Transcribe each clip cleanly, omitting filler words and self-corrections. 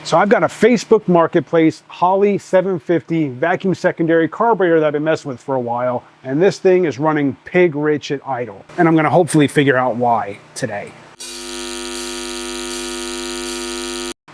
So I've got a Facebook Marketplace Holley 750 vacuum secondary carburetor that I've been messing with for a while, and this thing is running pig rich at idle. And I'm gonna hopefully figure out why today.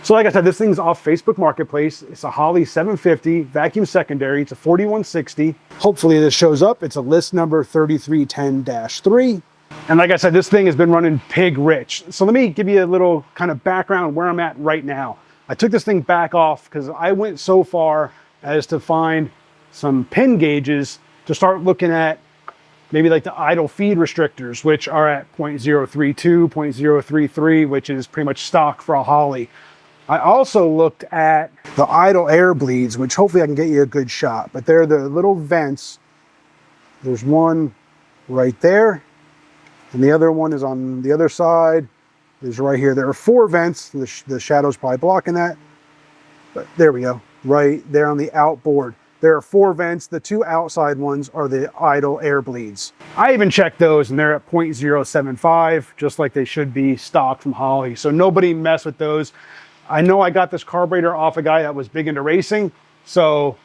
So like I said, this thing's off Facebook Marketplace. It's a Holley 750 vacuum secondary. It's a 4160. Hopefully this shows up. It's a list number 3310-3. And like I said, this thing has been running pig rich. So let me give you a little kind of background where I'm at right now. I took this thing back off because I went so far as to find some pin gauges to start looking at maybe like the idle feed restrictors, which are at 0.032, 0.033, which is pretty much stock for a Holley. I also looked at the idle air bleeds, which hopefully I can get you a good shot, but they're the little vents. There's one right there, and the other one is on the other side. Is right here. There are 4 vents. The shadow's probably blocking that, but there we go. Right there on the outboard. There are 4 vents. The 2 outside ones are the idle air bleeds. I even checked those and they're at 0.075, just like they should be stock from Holley. So nobody mess with those. I know I got this carburetor off a guy that was big into racing. So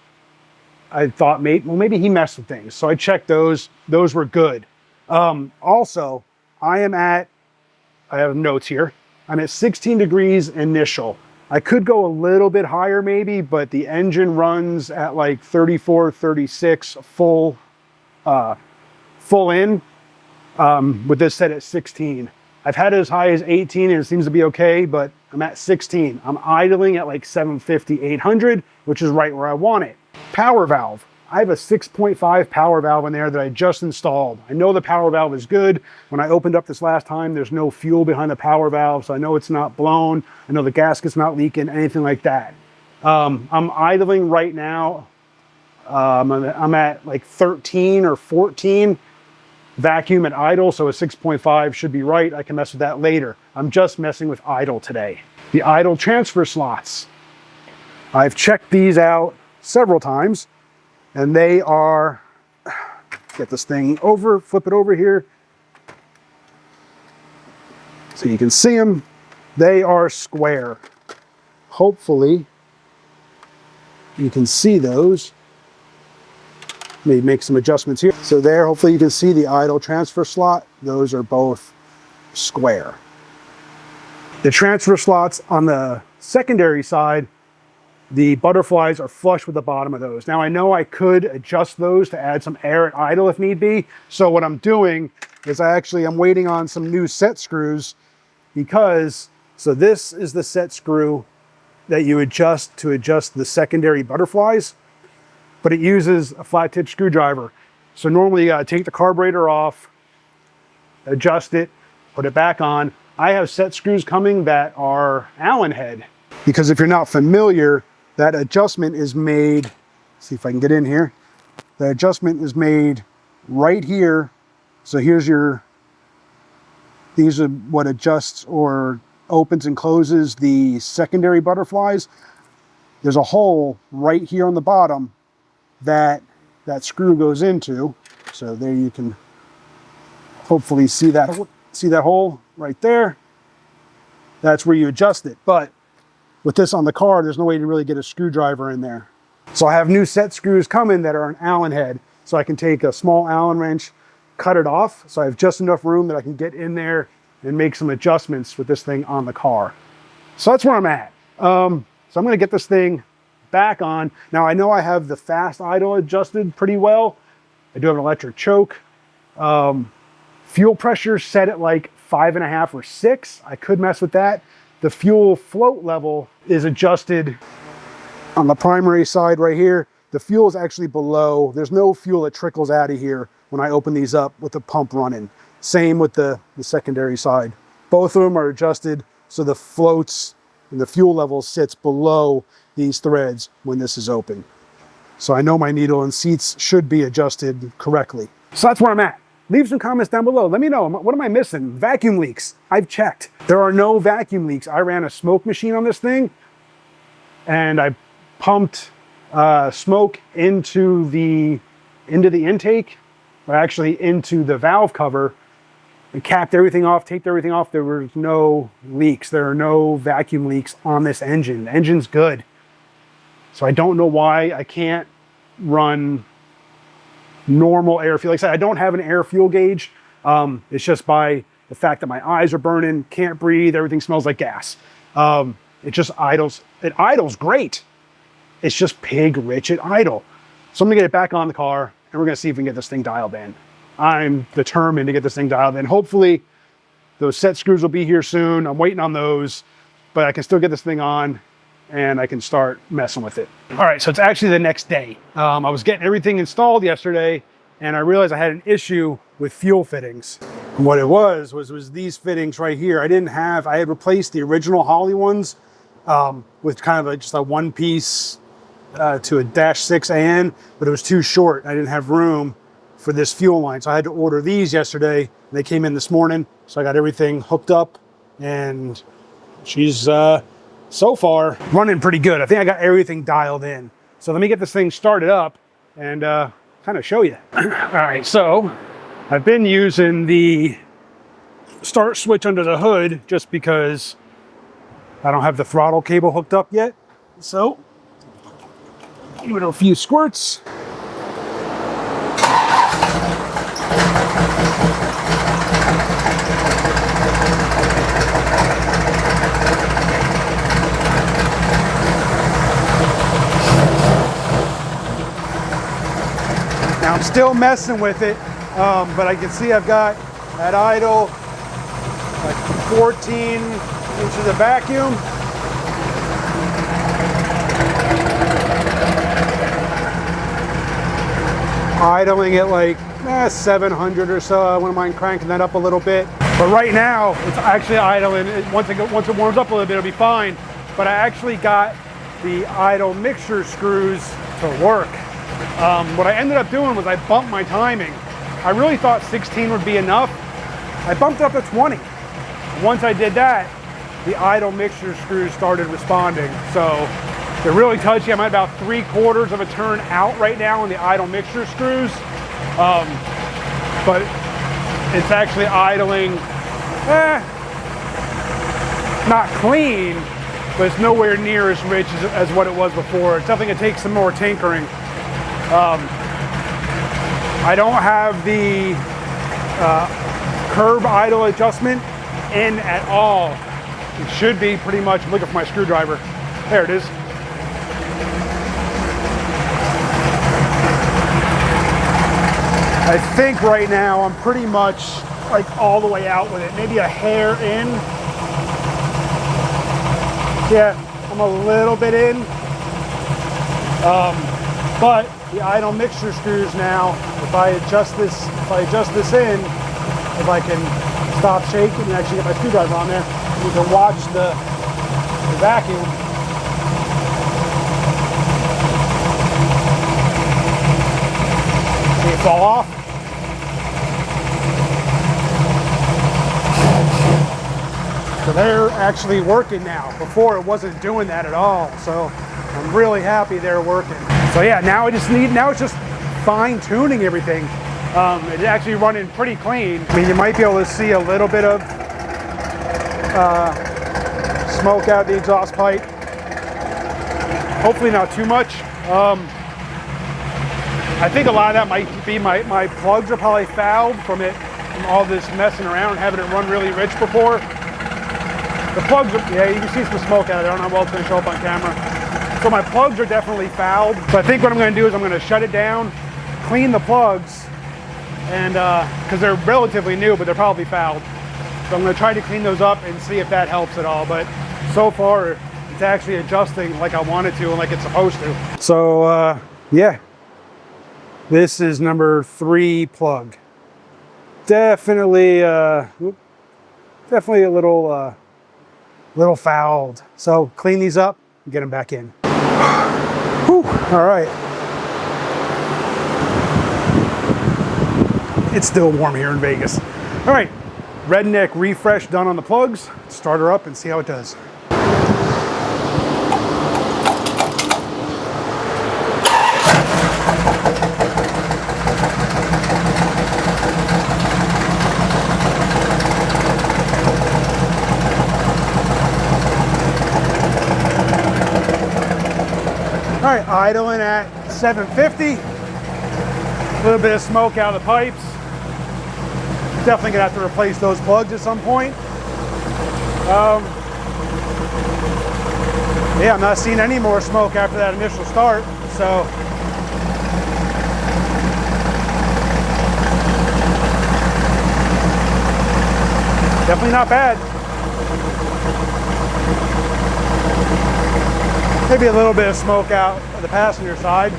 I thought, well, maybe he messed with things. So I checked those. Those were good. Also, I have notes here. I'm at 16 degrees initial. I could go a little bit higher maybe, but the engine runs at like 34, 36 full in with this set at 16. I've had it as high as 18 and it seems to be okay, but I'm at 16. I'm idling at like 750, 800, which is right where I want it. Power valve. I have a 6.5 power valve in there that I just installed. I know the power valve is good. When I opened up this last time, there's no fuel behind the power valve, so I know it's not blown. I know the gasket's not leaking, anything like that. I'm idling right now. I'm at like 13 or 14 vacuum at idle, so a 6.5 should be right. I can mess with that later. I'm just messing with idle today. The idle transfer slots. I've checked these out several times. And they are, get this thing over, flip it over here. So you can see them. They are square. Hopefully you can see those. Maybe make some adjustments here. So there, hopefully you can see the idle transfer slot. Those are both square. The transfer slots on the secondary side, the butterflies are flush with the bottom of those. Now I know I could adjust those to add some air at idle if need be. So what I'm doing is I'm waiting on some new set screws because, so this is the set screw that you adjust to adjust the secondary butterflies, but it uses a flat tip screwdriver. So normally you gotta take the carburetor off, adjust it, put it back on. I have set screws coming that are Allen head, because if you're not familiar, that adjustment is made, see if I can get in here. The adjustment is made right here. So here's these are what adjusts or opens and closes the secondary butterflies. There's a hole right here on the bottom that screw goes into. So there you can hopefully see that hole right there. That's where you adjust it. But with this on the car, there's no way to really get a screwdriver in there. So I have new set screws coming that are an Allen head. So I can take a small Allen wrench, cut it off. So I have just enough room that I can get in there and make some adjustments with this thing on the car. So that's where I'm at. So I'm gonna get this thing back on. Now I know I have the fast idle adjusted pretty well. I do have an electric choke. Fuel pressure set at like 5.5 or 6. I could mess with that. The fuel float level is adjusted on the primary side right here. The fuel is actually below. There's no fuel that trickles out of here when I open these up with the pump running. Same with the secondary side. Both of them are adjusted so the floats and the fuel level sits below these threads when this is open. So I know my needle and seats should be adjusted correctly. So that's where I'm at. Leave some comments down below. Let me know, what am I missing? Vacuum leaks. I've checked. There are no vacuum leaks. I ran a smoke machine on this thing and I pumped smoke into the intake, or actually into the valve cover, I capped everything off, taped everything off. There was no leaks. There are no vacuum leaks on this engine. The engine's good. So I don't know why I can't run normal air fuel. Like I said, I don't have an air fuel gauge. It's just by the fact that my eyes are burning, can't breathe, everything smells like gas. It just idles. It idles great. It's just pig rich at idle. So I'm gonna get it back on the car and we're gonna see if we can get this thing dialed in. I'm determined to get this thing dialed in. Hopefully those set screws will be here soon. I'm waiting on those, but I can still get this thing on and I can start messing with it. All right, so it's actually the next day. I was getting everything installed yesterday and I realized I had an issue with fuel fittings. And what it was these fittings right here. I had replaced the original Holley ones with kind of just a one piece to a -6 AN, but it was too short. I didn't have room for this fuel line. So I had to order these yesterday. They came in this morning. So I got everything hooked up and she's so far running pretty good. I think I got everything dialed in. So let me get this thing started up and kind of show you. All right, so I've been using the start switch under the hood just because I don't have the throttle cable hooked up yet. So give it a few squirts. Now I'm still messing with it, but I can see I've got at idle like 14 inches of vacuum. Idling at like 700 or so. I wouldn't mind cranking that up a little bit. But right now, it's actually idling. Once it warms up a little bit, it'll be fine. But I actually got the idle mixture screws to work. What I ended up doing was I bumped my timing. I really thought 16 would be enough. I bumped it up to 20. Once I did that, the idle mixture screws started responding. So they're really touchy. I'm at about 3/4 of a turn out right now on the idle mixture screws. But it's actually idling, not clean, but it's nowhere near as rich as what it was before. It's definitely gonna take some more tinkering. I don't have the curb idle adjustment in at all. It should be pretty much, I'm looking for my screwdriver. There it is. I think right now I'm pretty much like all the way out with it, maybe a hair in. Yeah, I'm a little bit in. But the idle mixture screws now, if I adjust this in, if I can stop shaking and actually get my screwdriver on there, you can watch the vacuum. See it fall off. So they're actually working now. Before it wasn't doing that at all. So I'm really happy they're working. So yeah, now it's just fine tuning everything. It's actually running pretty clean. I mean, you might be able to see a little bit of smoke out the exhaust pipe. Hopefully not too much. I think a lot of that might be my plugs are probably fouled from all this messing around and having it run really rich before. The plugs are, yeah, you can see some smoke out of there. I don't know how well it's going to show up on camera. So my plugs are definitely fouled. So I think what I'm going to do is I'm going to shut it down, clean the plugs, and because they're relatively new, but they're probably fouled. So I'm going to try to clean those up and see if that helps at all. But so far, it's actually adjusting like I want it to and like it's supposed to. So yeah, this is number 3 plug. Definitely a little fouled. So clean these up and get them back in. Whew, all right. It's still warm here in Vegas. All right, redneck refresh done on the plugs. Start her up and see how it does. right, idling at 750. A little bit of smoke out of the pipes. Definitely gonna have to replace those plugs at some point. Yeah, I'm not seeing any more smoke after that initial start, so. Definitely not bad. Maybe a little bit of smoke out of the passenger side.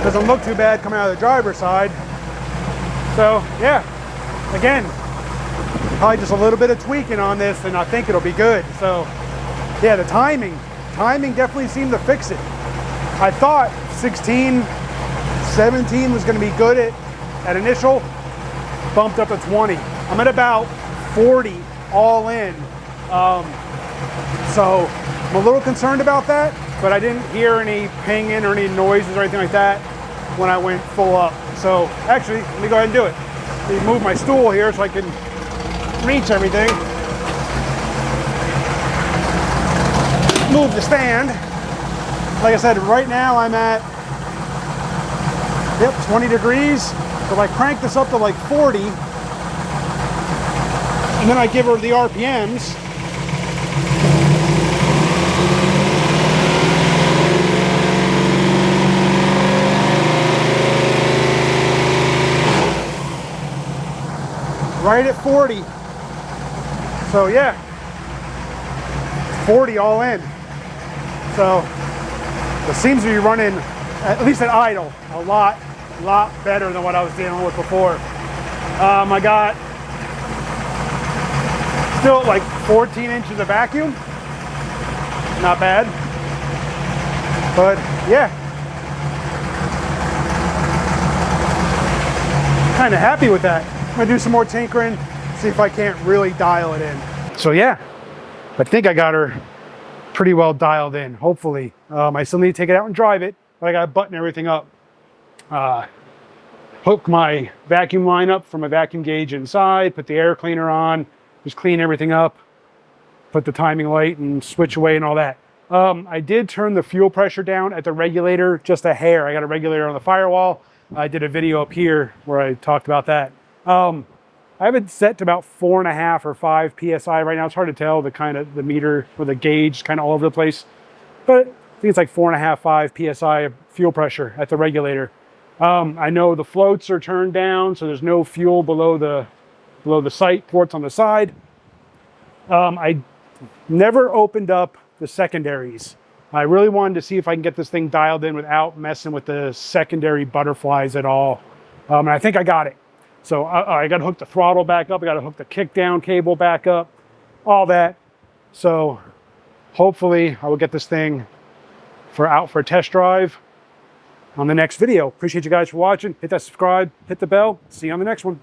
Doesn't look too bad coming out of the driver's side. So yeah, again, probably just a little bit of tweaking on this and I think it'll be good. So yeah, the timing definitely seemed to fix it. I thought 16, 17 was going to be good at initial, bumped up to 20. I'm at about 40 all in. So I'm a little concerned about that, but I didn't hear any pinging or any noises or anything like that when I went full up. So actually, let me go ahead and do it. Let me move my stool here so I can reach everything. Move the stand. Like I said, right now I'm at 20 degrees. So if I crank this up to like 40, and then I give her the RPMs, right at 40. So yeah, 40 all in. So it seems to be running, at least at idle, a lot better than what I was dealing with before. I got still like 14 inches of vacuum. Not bad. But yeah, kind of happy with that. I'm gonna do some more tinkering, see if I can't really dial it in. So yeah, I think I got her pretty well dialed in, hopefully. I still need to take it out and drive it, but I gotta button everything up. Hook my vacuum line up from a vacuum gauge inside, put the air cleaner on, just clean everything up, put the timing light and switch away and all that. I did turn the fuel pressure down at the regulator just a hair. I got a regulator on the firewall. I did a video up here where I talked about that. I have it set to about 4.5 or 5 PSI right now. It's hard to tell, the meter or the gauge kind of all over the place. But I think it's like 4.5, 5 PSI of fuel pressure at the regulator. I know the floats are turned down, so there's no fuel below the sight ports on the side. I never opened up the secondaries. I really wanted to see if I can get this thing dialed in without messing with the secondary butterflies at all. And I think I got it. So I got to hook the throttle back up. I got to hook the kick down cable back up, all that. So hopefully I will get this thing out for a test drive on the next video. Appreciate you guys for watching. Hit that subscribe, hit the bell. See you on the next one.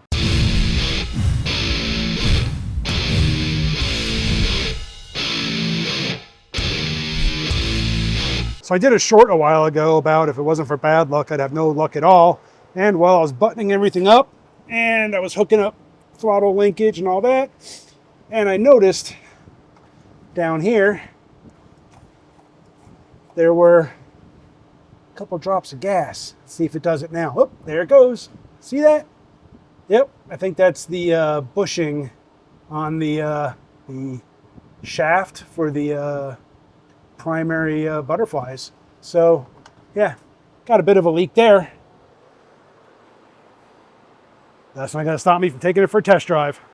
So I did a short a while ago about if it wasn't for bad luck, I'd have no luck at all. And while I was buttoning everything up and I was hooking up throttle linkage and all that, and I noticed down here, there were a couple drops of gas. Let's see if it does it now. Oh, there it goes. See that? Yep, I think that's the bushing on the shaft for the primary butterflies. So yeah, got a bit of a leak there. That's not going to stop me from taking it for a test drive.